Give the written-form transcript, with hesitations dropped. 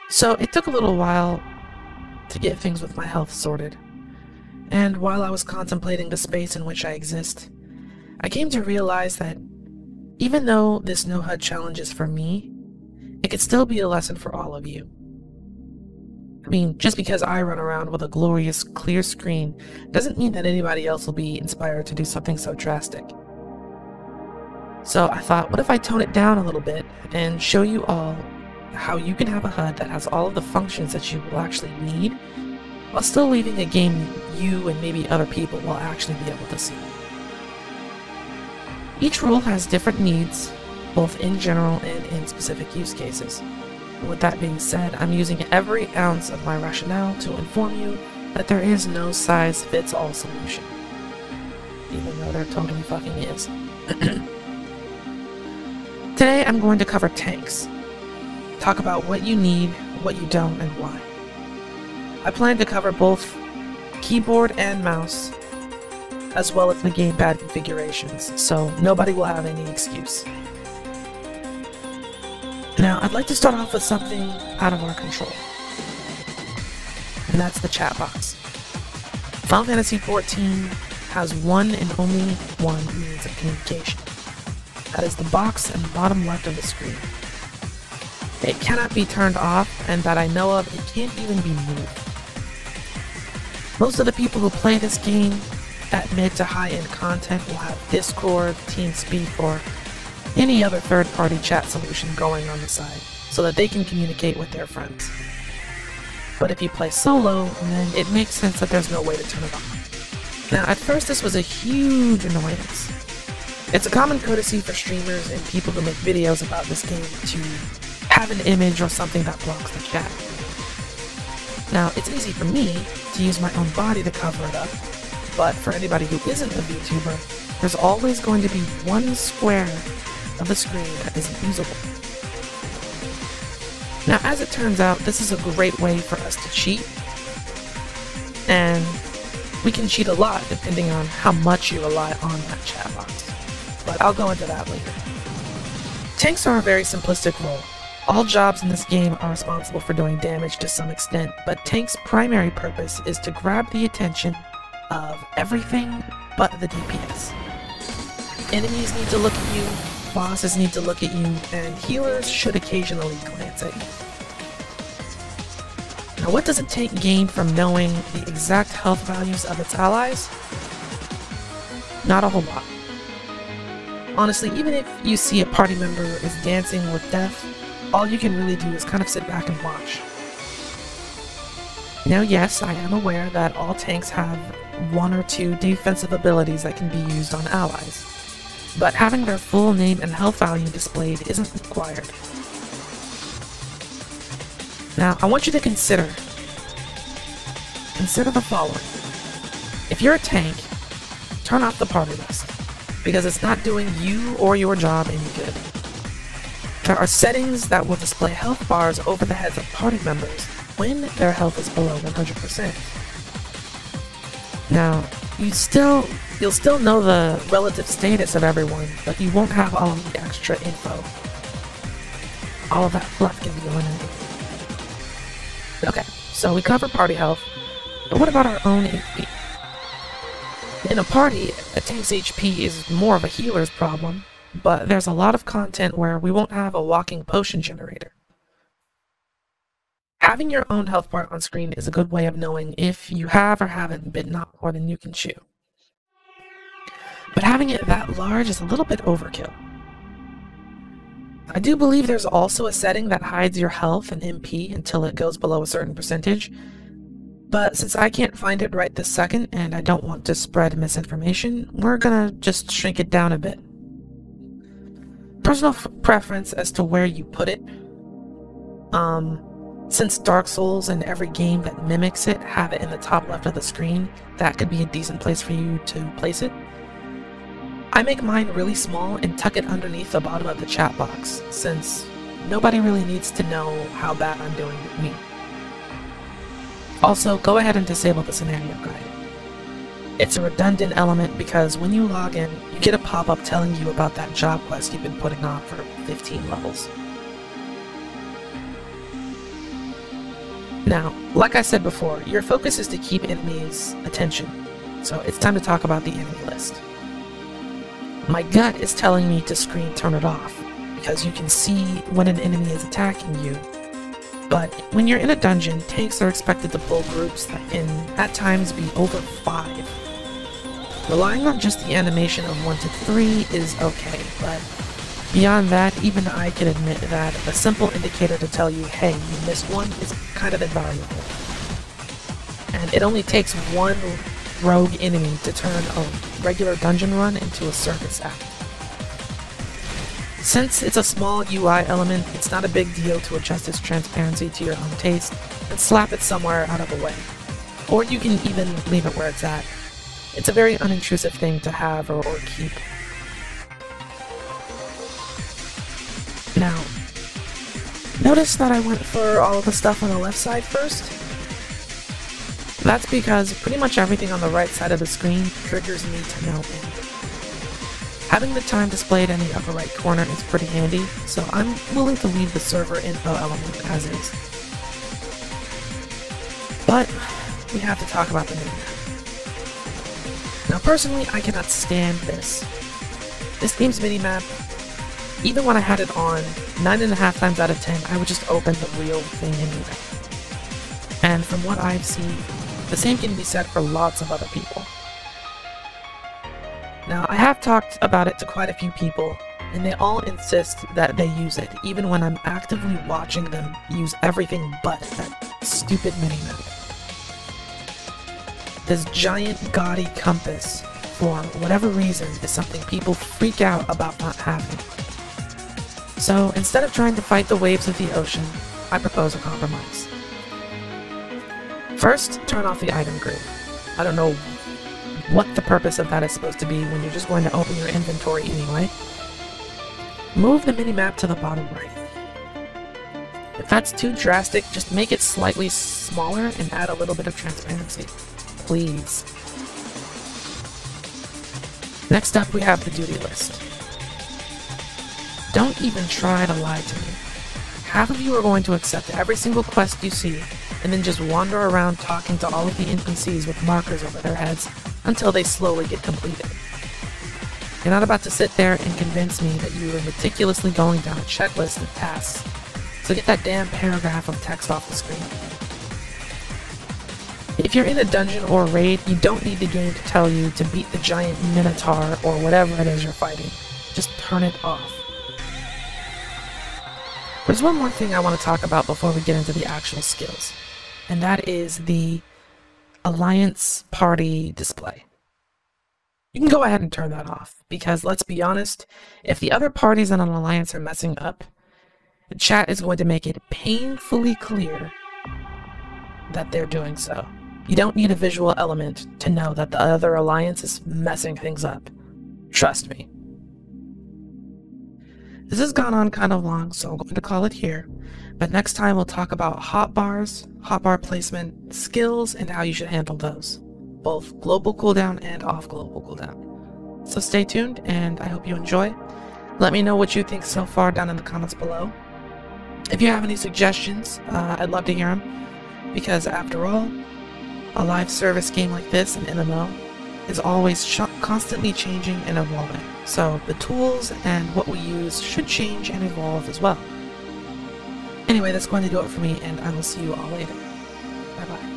So it took a little while to get things with my health sorted, and while I was contemplating the space in which I exist, I came to realize that even though this no HUD challenge is for me, it could still be a lesson for all of you. I mean, just because I run around with a glorious clear screen doesn't mean that anybody else will be inspired to do something so drastic. So I thought, what if I tone it down a little bit and show you all how you can have a HUD that has all of the functions that you will actually need, while still leaving a game you and maybe other people will actually be able to see. Each rule has different needs, both in general and in specific use cases. With that being said, I'm using every ounce of my rationale to inform you that there is no size-fits-all solution, even though there totally fucking is. Today I'm going to cover tanks, talk about what you need, what you don't, and why. I plan to cover both keyboard and mouse, as well as the gamepad configurations, so nobody will have any excuse. Now, I'd like to start off with something out of our control, and that's the chat box. Final Fantasy XIV has one and only one means of communication. That is the box in the bottom left of the screen. It cannot be turned off, and that I know of, it can't even be moved. Most of the people who play this game at mid to high-end content will have Discord, TeamSpeak, or any other third-party chat solution going on the side, so that they can communicate with their friends. But if you play solo, then it makes sense that there's no way to turn it off. Now, at first this was a huge annoyance. It's a common courtesy for streamers and people who make videos about this game to have an image or something that blocks the chat. Now, it's easy for me to use my own body to cover it up, but for anybody who isn't a VTuber, there's always going to be one square of the screen that isn't usable. Now, as it turns out, this is a great way for us to cheat, and we can cheat a lot depending on how much you rely on that chat box, but I'll go into that later. Tanks are a very simplistic role. All jobs in this game are responsible for doing damage to some extent, but Tank's primary purpose is to grab the attention of everything but the DPS. Enemies need to look at you, bosses need to look at you, and healers should occasionally glance at you. Now, what does a tank gain from knowing the exact health values of its allies? Not a whole lot. Honestly, even if you see a party member is dancing with death, all you can really do is kind of sit back and watch. Now, yes, I am aware that all tanks have one or two defensive abilities that can be used on allies, but having their full name and health value displayed isn't required. Now, I want you to consider the following. If you're a tank, turn off the party list, because it's not doing you or your job any good. There are settings that will display health bars over the heads of party members when their health is below 100%. Now, you'll still know the relative status of everyone, but you won't have all of the extra info. All of that fluff can be eliminated. Okay, so we covered party health, but what about our own HP? In a party, a tank's HP is more of a healer's problem, but there's a lot of content where we won't have a walking potion generator. Having your own health bar on screen is a good way of knowing if you have or haven't been knocked more than you can chew. But having it that large is a little bit overkill. I do believe there's also a setting that hides your health and MP until it goes below a certain percentage, but since I can't find it right this second and I don't want to spread misinformation, we're gonna just shrink it down a bit. Personal preference as to where you put it. Since Dark Souls and every game that mimics it have it in the top left of the screen, that could be a decent place for you to place it. I make mine really small and tuck it underneath the bottom of the chat box, since nobody really needs to know how bad I'm doing with me. Also, go ahead and disable the scenario guide. It's a redundant element because when you log in, you get a pop-up telling you about that job quest you've been putting off for 15 levels. Now, like I said before, your focus is to keep enemies' attention, so it's time to talk about the enemy list. My gut is telling me to screen turn it off, because you can see when an enemy is attacking you. But when you're in a dungeon, tanks are expected to pull groups that can at times be over 5. Relying on just the animation of 1 to 3 is okay, but beyond that, even I can admit that a simple indicator to tell you, hey, you missed one, is kind of invaluable. And it only takes one rogue enemy to turn a regular dungeon run into a circus act. Since it's a small UI element, it's not a big deal to adjust its transparency to your own taste and slap it somewhere out of the way. Or you can even leave it where it's at. It's a very unintrusive thing to have or keep. Now, notice that I went for all of the stuff on the left side first? That's because pretty much everything on the right side of the screen triggers me to no end. Having the time displayed in the upper right corner is pretty handy, so I'm willing to leave the server info element as is. But we have to talk about the minimap. Now personally, I cannot stand this. This game's minimap, even when I had it on 9.5 times out of 10, I would just open the real thing anyway. And from what I've seen, the same can be said for lots of other people. Now, I have talked about it to quite a few people, and they all insist that they use it, even when I'm actively watching them use everything but that stupid minimap. This giant gaudy compass, for whatever reason, is something people freak out about not having. So, instead of trying to fight the waves of the ocean, I propose a compromise. First, turn off the item grid. I don't know what the purpose of that is supposed to be when you're just going to open your inventory anyway. Move the minimap to the bottom right. If that's too drastic, just make it slightly smaller and add a little bit of transparency. Please. Next up, we have the duty list. Don't even try to lie to me. Half of you are going to accept every single quest you see, and then just wander around talking to all of the NPCs with markers over their heads until they slowly get completed. You're not about to sit there and convince me that you are meticulously going down a checklist of tasks, so get that damn paragraph of text off the screen. If you're in a dungeon or raid, you don't need the game to tell you to beat the giant minotaur or whatever it is you're fighting. Just turn it off. There's one more thing I want to talk about before we get into the actual skills, and that is the Alliance Party display. You can go ahead and turn that off, because let's be honest, if the other parties in an alliance are messing up, the chat is going to make it painfully clear that they're doing so. You don't need a visual element to know that the other alliance is messing things up. Trust me. This has gone on kind of long, so I'm going to call it here. But next time we'll talk about hotbars, hotbar placement, skills, and how you should handle those. Both global cooldown and off global cooldown. So stay tuned, and I hope you enjoy. Let me know what you think so far down in the comments below. If you have any suggestions, I'd love to hear them. Because after all, a live service game like this, an MMO, is always constantly changing and evolving. So the tools and what we use should change and evolve as well. Anyway, that's going to do it for me, and I will see you all later. Bye bye.